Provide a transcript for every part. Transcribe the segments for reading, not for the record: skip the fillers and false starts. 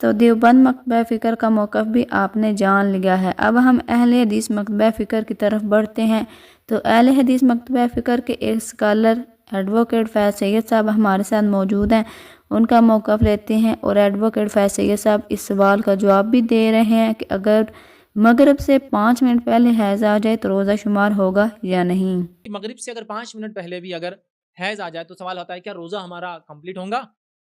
تو دیوبند مکتبہ فکر کا موقف بھی آپ نے جان لیا ہے۔ اب ہم اہل حدیث مکتبہ فکر کی طرف بڑھتے ہیں۔ تو اہل حدیث مکتبہ فکر کے ایک اسکالر ایڈوکیٹ فیض سید صاحب ہمارے ساتھ موجود ہیں، ان کا موقف لیتے ہیں، اور ایڈوکیٹ فیض سید صاحب اس سوال کا جواب بھی دے رہے ہیں کہ اگر مغرب سے 5 منٹ پہلے حیض آ جائے تو روزہ شمار ہوگا یا نہیں۔ مغرب سے اگر 5 منٹ پہلے بھی اگر حیض آ جائے تو سوال ہوتا ہے کیا روزہ ہمارا کمپلیٹ ہوگا؟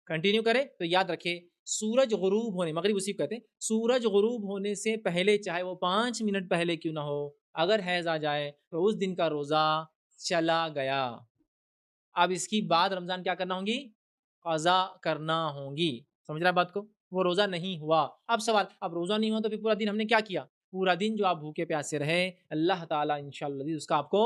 کنٹینیو کرے تو یاد رکھے سورج غروب ہونے، مغرب اسی کو کہتے ہیں، سورج غروب ہونے سے پہلے چاہے وہ 5 منٹ پہلے کیوں نہ ہو، اگر حیض آ جائے تو اس دن کا روزہ چلا گیا۔ اب اس کی بعد رمضان کیا کرنا ہوگی؟ قضا کرنا ہوگی۔ سمجھ رہا بات کو؟ وہ روزہ نہیں ہوا۔ اب سوال، اب روزہ نہیں ہوا تو پھر پورا دن ہم نے کیا کیا؟ پورا دن جو آپ بھوکے پیاسے رہے، اللہ تعالیٰ انشاءاللہ اس کا آپ کو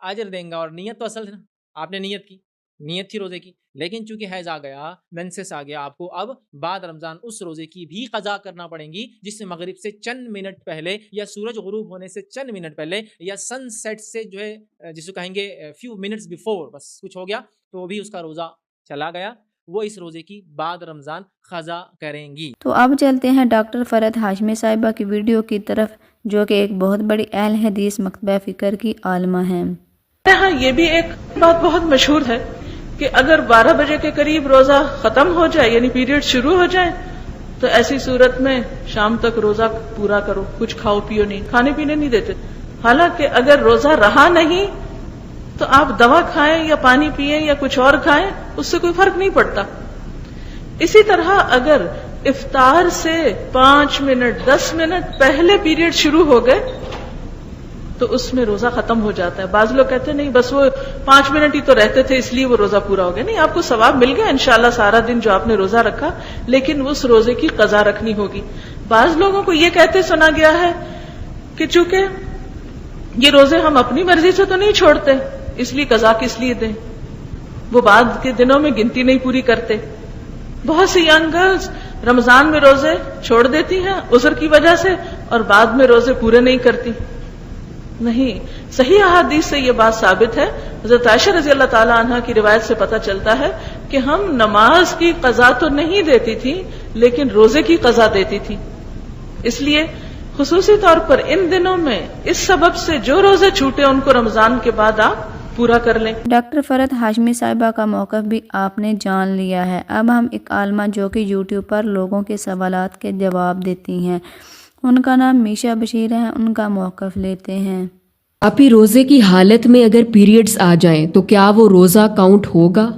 اجر دیں گا۔ اور نیت تو اصل ہے نا، آپ نے نیت کی، نیت تھی روزے کی، لیکن چونکہ حیض آ گیا، مینسس آ گیا، آپ کو اب بعد رمضان اس روزے کی بھی قضا کرنا پڑیں گی، جس سے مغرب سے چند منٹ پہلے یا سورج غروب ہونے سے چند منٹ پہلے یا سن سیٹ سے جو ہے جس کو کہیں گے فیو منٹس بیفور بس کچھ ہو گیا تو بھی اس کا روزہ چلا گیا، وہ اس روزے کی بعد رمضان قضا کریں گی۔ تو اب چلتے ہیں ڈاکٹر فرحت ہاشمی صاحبہ کی ویڈیو کی طرف، جو کہ ایک بہت بڑی اہل حدیث مکتبہ فکر کی عالمہ ہیں۔ ہاں یہ بھی ایک بات بہت مشہور ہے کہ اگر 12 بجے کے قریب روزہ ختم ہو جائے یعنی پیریڈ شروع ہو جائے تو ایسی صورت میں شام تک روزہ پورا کرو، کچھ کھاؤ پیو نہیں، کھانے پینے نہیں دیتے۔ حالانکہ اگر روزہ رہا نہیں تو آپ دوا کھائیں یا پانی پئیں یا کچھ اور کھائیں، اس سے کوئی فرق نہیں پڑتا۔ اسی طرح اگر افطار سے 5 منٹ 10 منٹ پہلے پیریڈ شروع ہو گئے تو اس میں روزہ ختم ہو جاتا ہے۔ بعض لوگ کہتے ہیں نہیں بس وہ 5 منٹ ہی تو رہتے تھے اس لیے وہ روزہ پورا ہو گیا۔ نہیں، آپ کو ثواب مل گیا انشاءاللہ سارا دن جو آپ نے روزہ رکھا، لیکن اس روزے کی قضا رکھنی ہوگی۔ بعض لوگوں کو یہ کہتے سنا گیا ہے کہ چونکہ یہ روزے ہم اپنی مرضی سے تو نہیں چھوڑتے، اس لیے قضا کس لیے دیں، وہ بعد کے دنوں میں گنتی نہیں پوری کرتے۔ بہت سی ینگ گرلز رمضان میں روزے چھوڑ دیتی ہیں عذر کی وجہ سے اور بعد میں روزے پورے نہیں کرتی۔ نہیں، صحیح احادیث سے یہ بات ثابت ہے۔ حضرت عائشہ رضی اللہ تعالی عنہا کی روایت سے پتہ چلتا ہے کہ ہم نماز کی قضا تو نہیں دیتی تھی لیکن روزے کی قضا دیتی تھی۔ اس لیے خصوصی طور پر ان دنوں میں اس سبب سے جو روزے چھوٹے ان کو رمضان کے بعد آپ پورا کر لیں۔ ڈاکٹر فرحت ہاشمی صاحبہ کا موقف بھی آپ نے جان لیا ہے۔ اب ہم ایک عالمہ جو کہ یوٹیوب پر لوگوں کے سوالات کے جواب دیتی ہیں، ان کا نام میشا بشیر ہے، ان کا موقف لیتے ہیں۔ آپ ہی روزے کی حالت میں اگر پیریڈز آ جائیں تو کیا وہ روزہ کاؤنٹ ہوگا؟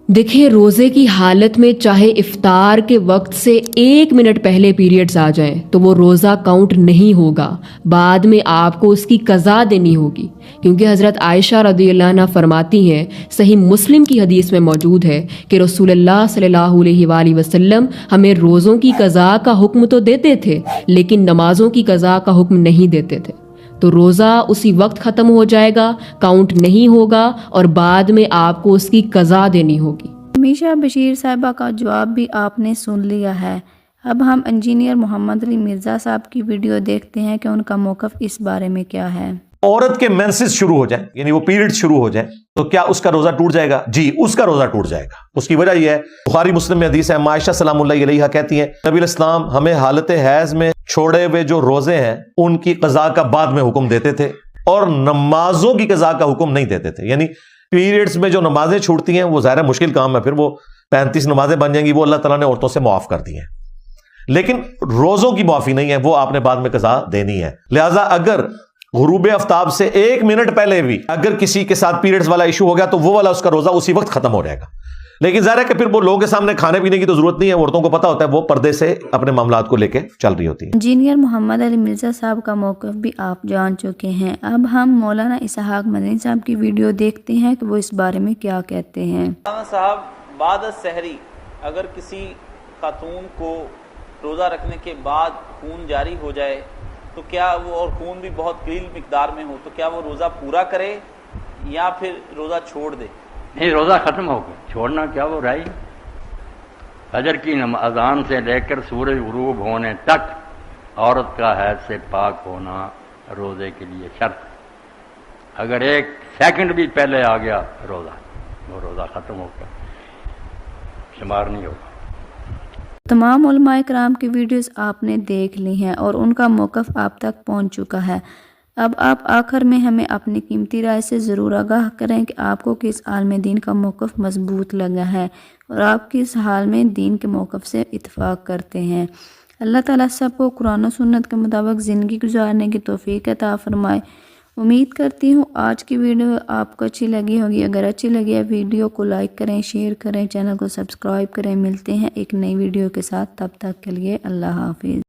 دیکھیں، روزے کی حالت میں چاہے افطار کے وقت سے 1 منٹ پہلے پیریڈز آ جائیں تو وہ روزہ کاؤنٹ نہیں ہوگا، بعد میں آپ کو اس کی قضا دینی ہوگی، کیونکہ حضرت عائشہ رضی اللہ عنہ فرماتی ہیں، صحیح مسلم کی حدیث میں موجود ہے کہ رسول اللہ صلی اللہ علیہ وآلہ وسلم ہمیں روزوں کی قضا کا حکم تو دیتے تھے لیکن نمازوں کی قضا کا حکم نہیں دیتے تھے۔ تو روزہ اسی وقت ختم ہو جائے گا، کاؤنٹ نہیں ہوگا اور بعد میں آپ کو اس کی قضا دینی ہوگی۔ میشا بشیر صاحبہ کا جواب بھی آپ نے سن لیا ہے۔ اب ہم انجینئر محمد علی مرزا صاحب کی ویڈیو دیکھتے ہیں کہ ان کا موقف اس بارے میں کیا ہے۔ عورت کے مینسز شروع ہو جائیں یعنی وہ پیریڈ شروع ہو جائیں تو کیا اس کا روزہ ٹوٹ جائے گا؟ جی، اس کا روزہ ٹوٹ جائے گا۔ اس کی وجہ یہ ہے، بخاری مسلم میں حدیث ہے، عائشہ سلام اللہ علیہا کہتی ہیں نبی الاسلام ہمیں حالت حیض میں چھوڑے ہوئے جو روزے ہیں ان کی قضا کا بعد میں حکم دیتے تھے اور نمازوں کی قضا کا حکم نہیں دیتے تھے۔ یعنی پیریڈز میں جو نمازیں چھوٹتی ہیں وہ ظاہر مشکل کام ہے، پھر وہ 35 نمازیں بن جائیں گی، وہ اللہ تعالیٰ نے عورتوں سے معاف کر دی ہیں، لیکن روزوں کی معافی نہیں ہے، وہ آپ نے بعد میں قضا دینی ہے۔ لہٰذا اگر غروب آفتاب سے 1 منٹ پہلے بھی اگر کسی کے ساتھ پیریڈز والا ایشو ہو گیا تو وہ والا اس کا روزہ اسی وقت ختم ہو جائے گا، لیکن ظاہر ہے کہ پھر وہ لوگوں کے سامنے کھانے پینے کی تو ضرورت نہیں ہے، عورتوں کو پتہ ہوتا ہے، وہ پردے سے اپنے معاملات کو لے کے چل رہی ہوتی ہے۔ انجینئر محمد علی مرزا صاحب کا موقف بھی آپ جان چکے ہیں۔ اب ہم مولانا اسحاق مدنی صاحب کی ویڈیو دیکھتے ہیں کہ وہ اس بارے میں کیا کہتے ہیں۔ مولانا صاحب، بعد السحری اگر کسی خاتون کو روزہ رکھنے کے بعد خون جاری ہو جائے تو کیا وہ، اور خون بھی بہت قلیل مقدار میں ہو، تو کیا وہ روزہ پورا کرے یا پھر روزہ چھوڑ دے؟ نہیں، روزہ ختم ہو گیا، چھوڑنا کیا، وہ رہی۔ فجر کی اذان سے لے کر سورج غروب ہونے تک عورت کا حیض سے پاک ہونا روزے کے لیے شرط۔ اگر 1 سیکنڈ بھی پہلے آ گیا وہ روزہ ختم ہو گیا، شمار نہیں ہوگا۔ تمام علماء کرام کی ویڈیوز آپ نے دیکھ لی ہیں اور ان کا موقف آپ تک پہنچ چکا ہے۔ اب آپ آخر میں ہمیں اپنی قیمتی رائے سے ضرور آگاہ کریں کہ آپ کو کس عالم دین کا موقف مضبوط لگا ہے اور آپ کس حال میں دین کے موقف سے اتفاق کرتے ہیں۔ اللہ تعالیٰ سب کو قرآن و سنت کے مطابق زندگی گزارنے کی توفیق عطا فرمائے۔ امید کرتی ہوں آج کی ویڈیو آپ کو اچھی لگی ہوگی۔ اگر اچھی لگی ہے ویڈیو کو لائک کریں، شیئر کریں، چینل کو سبسکرائب کریں۔ ملتے ہیں ایک نئی ویڈیو کے ساتھ، تب تک کے لیے اللہ حافظ۔